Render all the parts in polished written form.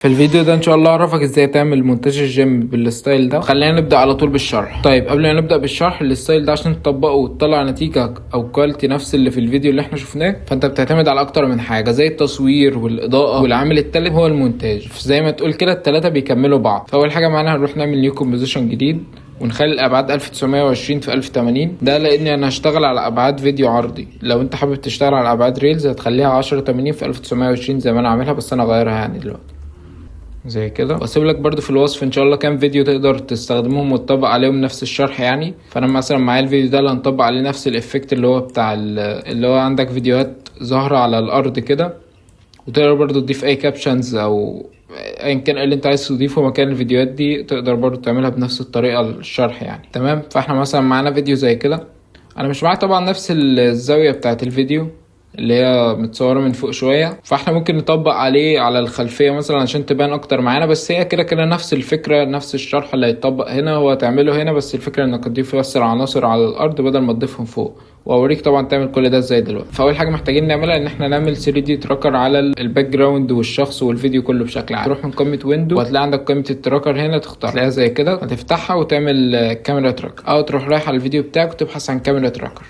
في الفيديو ده ان شاء الله اعرفك ازاي تعمل مونتاج الجيم بالستايل ده. خلينا نبدا على طول بالشرح. طيب قبل ما نبدا بالشرح، الستايل ده عشان تطبقه وتطلع نتيجه او كواليتي نفس اللي في الفيديو اللي احنا شفناه، فانت بتعتمد على اكتر من حاجه زي التصوير والاضاءه، والعامل التالت هو المونتاج. زي ما تقول كده التلاته بيكملوا بعض. فاول حاجه معانا هنروح نعمل نيو كومبوزيشن جديد ونخلي الابعاد 1920 في 1080. ده لاني انا هشتغل على ابعاد فيديو عرضي. لو انت حابب تشتغل على ابعاد ريلز هتخليها 1080 في 1920 زي ما انا عاملها، بس انا غيرها يعني دلوقتي زي كده. واسيب لك برضو في الوصف ان شاء الله كام فيديو تقدر تستخدمهم وتطبق عليهم نفس الشرح يعني. فانا مثلا معايا الفيديو ده اللي هنطبق عليه نفس الافكت اللي هو بتاع اللي هو عندك فيديوهات ظاهرة على الارض كده، وتقدر برضو تضيف اي كابشنز او ايا كان اللي انت عايز تضيفه مكان الفيديوهات دي، تقدر برضو تعملها بنفس الطريقة الشرح يعني. تمام. فاحنا مثلا معانا فيديو زي كده. انا مش معايا طبعا نفس الزاوية بتاعت الفيديو اللي هي متصورة من فوق شوية، فاحنا ممكن نطبق عليه على الخلفية مثلا عشان تبان اكتر معانا. بس هي كده كده نفس الفكرة، نفس الشرح اللي هيتطبق هنا هو تعمله هنا، بس الفكرة انك تضيف بس العناصر على الارض بدل ما تضيفهم فوق. واوريك طبعا تعمل كل ده ازاي دلوقتي. فاول حاجة محتاجين نعملها ان احنا نعمل 3D تراكر على الباك جراوند والشخص والفيديو كله بشكل عام. تروح من قائمة ويندو وهتلاقي عندك قائمة التراكر هنا، تختار تلاقيها زي كده، هتفتحها وتعمل كاميرا تراكر، او تروح رايح على الفيديو بتاعك وتبحث عن كاميرا تراكر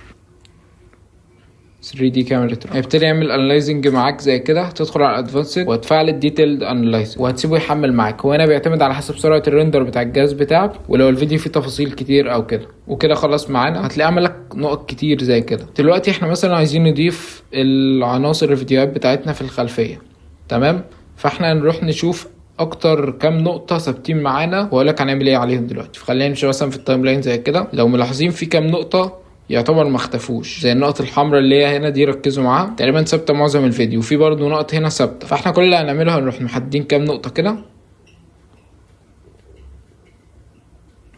3D كاميرا تراكر. هيبتدي يعمل انلايزنج معاك زي كده. هتدخل على ادفانسد وهتفعل الديتيلد انلايزنج وهتسيبه يحمل معاك. هو هنا بيعتمد على حسب سرعه الريندر بتاع الجهاز بتاعك، ولو الفيديو فيه تفاصيل كتير او كده. وكده خلاص معانا. هتلاقي عمل لك نقط كتير زي كده. دلوقتي احنا مثلا عايزين نضيف العناصر الفيديوهات بتاعتنا في الخلفيه. تمام. فاحنا هنروح نشوف اكتر كام نقطه ثابتين معانا واقول لك هنعمل ايه عليهم دلوقتي. فخلينا نمشي مثلا في التايم لاين زي كده. لو ملاحظين في كام نقطه يعتبر ما اختفوش، زي النقط الحمراء اللي هي هنا دي، ركزوا معاها تقريبا ثابته معظم الفيديو، وفي برضو نقط هنا ثابته. فاحنا كل اللي هنعمله هنروح محددين كام نقطه كده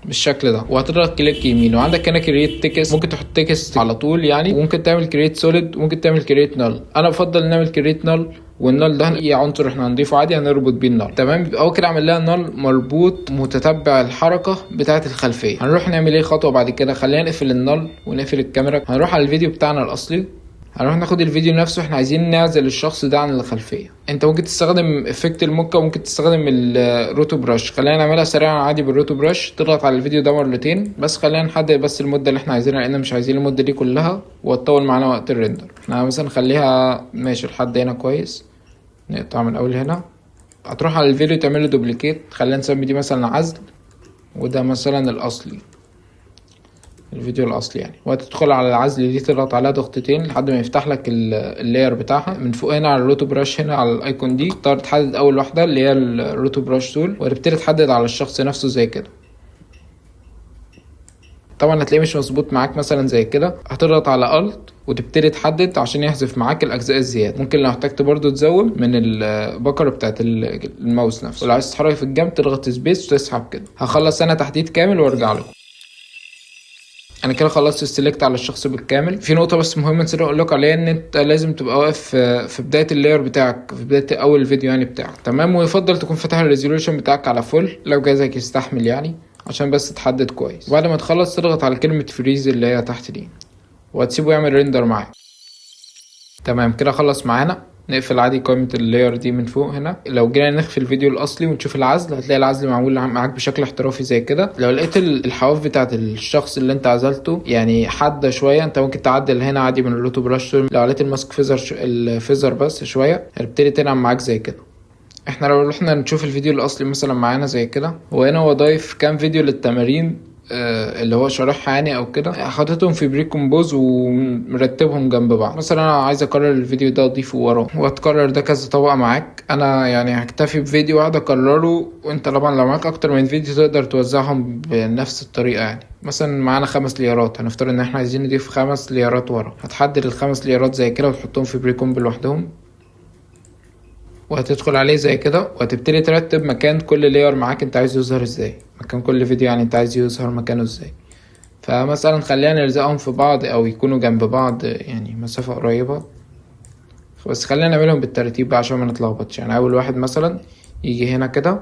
بالشكل ده، وهتضغط كليك يمين وعندك هنا كرييت تكست. ممكن تحط تكست على طول يعني، وممكن تعمل كرييت سوليد، وممكن تعمل كرييت نل. انا بفضل نعمل كرييت نل، والنل ده اي عنصر احنا هنضيفه عادي هنربط بيه النل. تمام. يبقى كده عمل لها نل مربوط متتبع الحركه بتاعه الخلفيه. هنروح نعمل ايه خطوه بعد كده؟ خلينا نقفل النل ونقفل الكاميرا. هنروح على الفيديو بتاعنا الاصلي، هنروح ناخد الفيديو نفسه. احنا عايزين نعزل الشخص ده عن الخلفيه. انت ممكن تستخدم افكت الموكا وممكن تستخدم الروتو براش. خلينا نعملها سريعا عادي بالروتو براش. تضغط على الفيديو ده مرتين بس. خلينا نحدد بس المده اللي احنا عايزينها، لان مش عايزين المده دي كلها وتطول معانا وقت الريندر. احنا مثلا نخليها ماشي لحد هنا كويس. نقطع من اول هنا. هتروح على الفيديو تعمله دوبليكيت. خلينا نسمي دي مثلا عزل، وده مثلا الاصلي، الفيديو الاصلي يعني. وهتدخل على العزل دي تضغط عليها ضغطتين لحد ما يفتح لك اللاير بتاعها. من فوق هنا على الروتو براش، هنا على الايكون دي تختار تحدد اول واحده اللي هي الروتو براش تول، وتبتدي تحدد على الشخص نفسه زي كده. طبعا هتلاقيه مش مظبوط معاك مثلا زي كده. هتضغط على الت وتبتدي تحدد عشان يحذف معاك الاجزاء الزياده. ممكن لو احتجت برضو تزود من البكره بتاعت الماوس نفسه. ولو عايز تحرك في الجنب تضغط سبيس وتسحب كده. هخلص انا تحديد كامل وارجع لكم. انا كده خلصت السلكت على الشخص بالكامل. في نقطه بس مهمه نسيت اقول لك عليها، ان انت لازم تبقى واقف في بدايه اللاير بتاعك، في بدايه اول الفيديو يعني بتاعك. تمام. ويفضل تكون فاتح الريزولوشن بتاعك على فول لو جهازك يستحمل يعني، عشان بس تحدد كويس. وبعد ما تخلص تضغط على كلمه فريز اللي هي تحت دي، وهتسيبه يعمل ريندر معاك. تمام كده خلص معانا. نقفل عادي قائمة اللاير دي من فوق هنا. لو جينا نخفي الفيديو الأصلي ونشوف العزل، هتلاقي العزل معمول معاك بشكل احترافي زي كده. لو لقيت الحواف بتاعت الشخص اللي انت عزلته يعني حادة شوية، انت ممكن تعدل هنا عادي من الروتو براش. لو لقيت الماسك الفيزر بس شوية هتبتدي تنعم معاك زي كده. احنا لو رحنا نشوف الفيديو الأصلي مثلا معانا زي كده، وهنا هو ضايف كام فيديو للتمارين اللي هو شارحها يعني او كده، حاططهم في بري كومبوز ومرتبهم جنب بعض. مثلا انا عايز اكرر الفيديو ده اضيفه وراه، وهتكرر ده كذا طبقه معاك. انا يعني هكتفي بفيديو واحد اكرره، وانت طبعا لو معاك اكتر من فيديو تقدر توزعهم بنفس الطريقه يعني. مثلا معانا 5 ليرات، هنفترض ان احنا عايزين نضيف 5 ليرات ورا. هتحدد ال5 ليرات زي كده وتحطهم في بري كومب لوحدهم، وهتدخل عليه زي كده، وهتبتدي ترتب مكان كل لاير معاك انت عايز يظهر ازاي، مكان كل فيديو يعني انت عايز يظهر مكانه ازاي. فمثلا خلينا نلزقهم في بعض او يكونوا جنب بعض يعني مسافة قريبة. بس خلينا نعملهم بالترتيب بقى عشان ما نتلخبطش. يعني اول واحد مثلا يجي هنا كده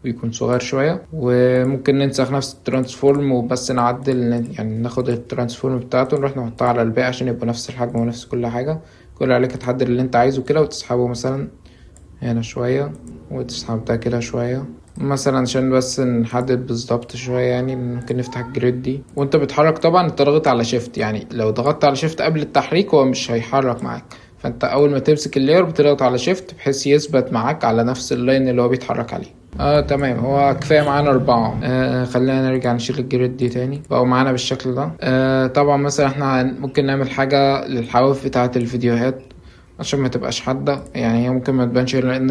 ويكون صغير شوية، وممكن ننسخ نفس الترانسفورم وبس نعدل يعني ناخد الترانسفورم بتاعته نروح نحطها على الباقي عشان يبقى نفس الحجم ونفس كل حاجة. كل عليك تحدد اللي انت عايزه كده وتسحبه مثلا هنا شوية وتسحب ده كده شوية مثلا عشان بس نحدد بالظبط شوية. يعني ممكن نفتح الجريد دي وانت بتحرك. طبعا انت ضغط على شيفت، يعني لو ضغطت على شيفت قبل التحريك هو مش هيحرك معاك، فانت اول ما تمسك اللاير بتضغط على شيفت بحيث يثبت معاك على نفس اللاين اللي هو بيتحرك عليه. تمام، هو كفاية معانا 4. خلينا نرجع نشيل الجريد دي تاني، بقوا معانا بالشكل ده. طبعا مثلا احنا ممكن نعمل حاجة للحواف بتاعة الفيديوهات عشان ما تبقاش حادة، يعني هي ممكن ما تبانش لان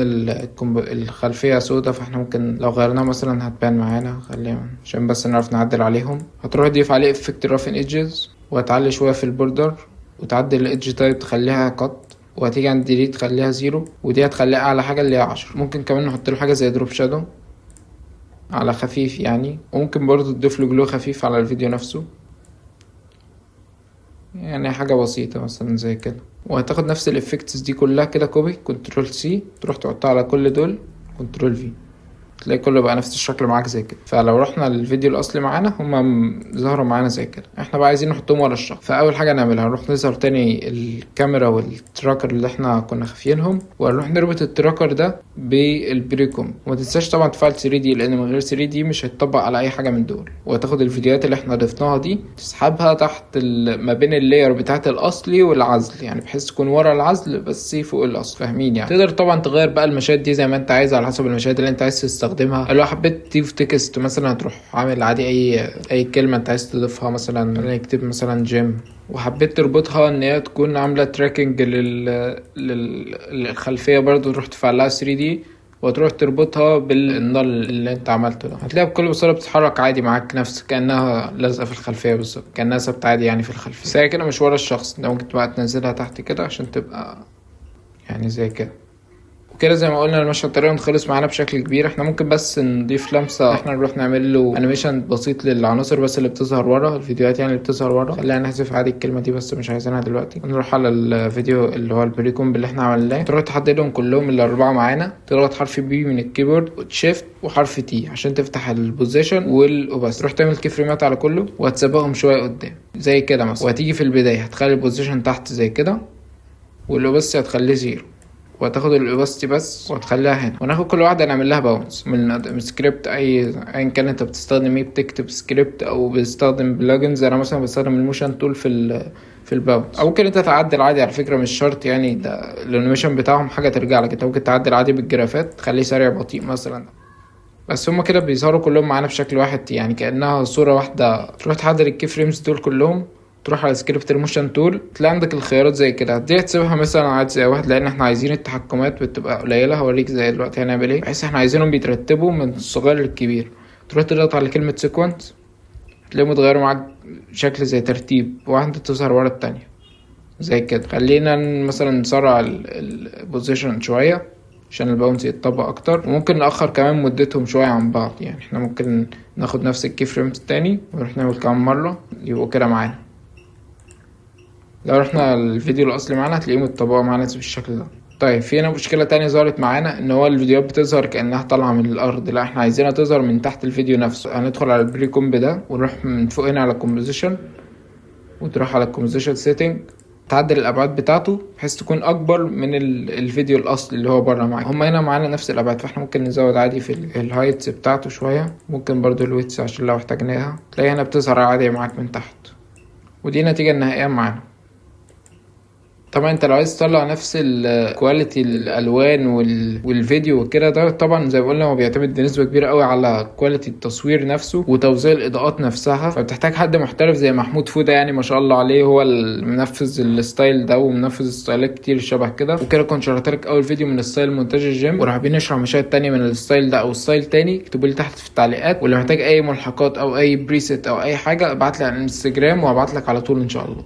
الخلفية سودة، فاحنا ممكن لو غيرناها مثلا هتبان معانا. خلينا عشان بس نعرف نعدل عليهم. هتروح تضيف عليه افكت رافن ايدجز وهتعلي شوية في البوردر وتعدل الايدج تايب تخليها قط، وهتيجي عند ديليت تخليها 0 ودي هتخليها اعلى حاجة اللي هي 10. ممكن كمان نحط له حاجة زي دروب شادو على خفيف يعني، وممكن برضو تضيف له جلو خفيف على الفيديو نفسه، يعني حاجة بسيطة مثلا زي كده. وهتاخد نفس الافكتس دي كلها كده كوبي، كنترول سي تروح تحطها على كل دول، كنترول في تلاقي كله بقى نفس الشكل معاك زي كده. فلو رحنا للفيديو الاصلي معانا هما ظهروا معانا زي كده. احنا بقى عايزين نحطهم ورا الشخص، فاول حاجه نعملها نروح نظهر تاني الكاميرا والتراكر اللي احنا كنا خافينهم، ونروح نربط التراكر ده بالبريكوم. وما تنساش طبعا تفعل 3 دي لان من غير 3 دي مش هيتطبق على اي حاجه من دول. وهتاخد الفيديوهات اللي احنا ضفناها دي تسحبها تحت ما بين اللاير بتاعت الاصلي والعزل، يعني بحيث تكون ورا العزل بس فوق الاصل، فاهمين يعني. تقدر طبعا تغير بقى المشاهد دي زي ما انت عايز على حسب المشاهد اللي انت عايز تستخدمها. لو حبيت تضيف تكست مثلا هتروح عامل عادي اي كلمه انت عايز تضيفها، مثلا نكتب مثلا جيم، وحبيت تربطها ان هي تكون عامله تراكنج للخلفيه برضو تروح تفعلها 3 دي وتروح تربطها بالنار اللي انت عملته ده. هتلاقيها بكل بساطه بتتحرك عادي معاك نفس كانها لازقه في الخلفيه بالظبط، كانها ثابته عادي يعني في الخلفيه. بس هي كده مش ورا الشخص، انت ممكن بقى تنزلها تحت كده عشان تبقى يعني زي كده. وكده زي ما قلنا المشهد تقريبا خلص معانا بشكل كبير. احنا ممكن بس نضيف لمسه، احنا نروح نعمل له انيميشن بسيط للعناصر بس اللي بتظهر ورا الفيديوهات، يعني اللي بتظهر ورا. خلينا نحذف عادي الكلمه دي بس مش عايزينها دلوقتي. نروح على الفيديو اللي هو البريكومب اللي احنا عملناه، تروح تحددهم كلهم الاربعه معانا، تضغط حرف بي من الكيبورد وتشيفت وحرف تي عشان تفتح البوزيشن والاوباس. تروح تعمل كي فريمات على كله وهتسيبهم شويه قدام زي كده مثلا، وهتيجي في البدايه هتخلي البوزيشن تحت زي كده والاوباس هتخليه 0، وهتاخد الاوباستي بس وتخليها هنا. وناخد كل واحده نعمل لها باونس من سكريبت ايا كان انت بتستخدم ايه، بتكتب سكريبت او بتستخدم بلجنز. انا مثلا بستخدم الموشن تول في الباونس، او ممكن انت تعدل عادي على فكره، مش شرط يعني ده الانيميشن بتاعهم حاجه ترجع لك. انت ممكن تعدل عادي بالجرافات تخليه سريع بطيء مثلا، بس هما كده بيظهروا كلهم معانا بشكل واحد يعني كانها صوره واحده. تروح تحدد الكي فريمز دول كلهم، تروح على سكريبت الموشن تول تلاقي عندك الخيارات زي كده. دي هتسيبها مثلا عادي زي واحد لان احنا عايزين التحكمات بتبقى قليله. هوريك زي دلوقتي هنعمل ايه، بحيث احنا عايزينهم بيترتبوا من الصغير للكبير. تروح تضغط على كلمه سيكونس تلاقيهم اتغيروا معاك شكل زي ترتيب، واحده تظهر ورا التانية زي كده. خلينا مثلا نسرع البوزيشن شويه عشان الباونس يتطبق اكتر، وممكن ناخر كمان مدتهم شويه عن بعض. يعني احنا ممكن ناخد نفس الكي فريمز التاني ونروح نعمل كمان مره يبقوا كده معانا. لو رحنا الفيديو الاصلي معانا هتلاقيه متطبق معانا بالشكل ده. طيب في هنا مشكله تانية ظهرت معانا، ان هو الفيديوهات بتظهر كانها طالعه من الارض. لا احنا عايزينها تظهر من تحت الفيديو نفسه. هندخل على البري كومب ده ونروح من فوق هنا على الكومبوزيشن، وتروح على الكومبوزيشن سيتنج تعدل الابعاد بتاعته بحيث تكون اكبر من الفيديو الاصلي اللي هو بره معاك. هما هنا معانا نفس الابعاد، فاحنا ممكن نزود عادي في الهايتس بتاعته شويه، ممكن برضو الويتس عشان لو احتاجناها. تلاقي هنا بتظهر عادي معاك من تحت، ودي النتيجه النهائيه معانا. طبعا انت لو عايز تطلع نفس الكواليتي الالوان والفيديو وكده، ده طبعا زي ما قلنا هو بيعتمد بنسبه كبيره قوي على كواليتي التصوير نفسه وتوزيع الاضاءات نفسها. فبتحتاج حد محترف زي محمود فوده، يعني ما شاء الله عليه، هو المنفذ الستايل ده ومنفذ ستايلات كتير شبه كده. وكده كنت شرحت لك اول فيديو من ستايل مونتاج الجيم، ولو حابين نشرح مشاهد تانية من الستايل ده او ستايل تاني اكتبوا لي تحت في التعليقات. ولو محتاج اي ملحقات او اي بريسيت او اي حاجه ابعت لي على الانستجرام وهبعت لك على طول ان شاء الله.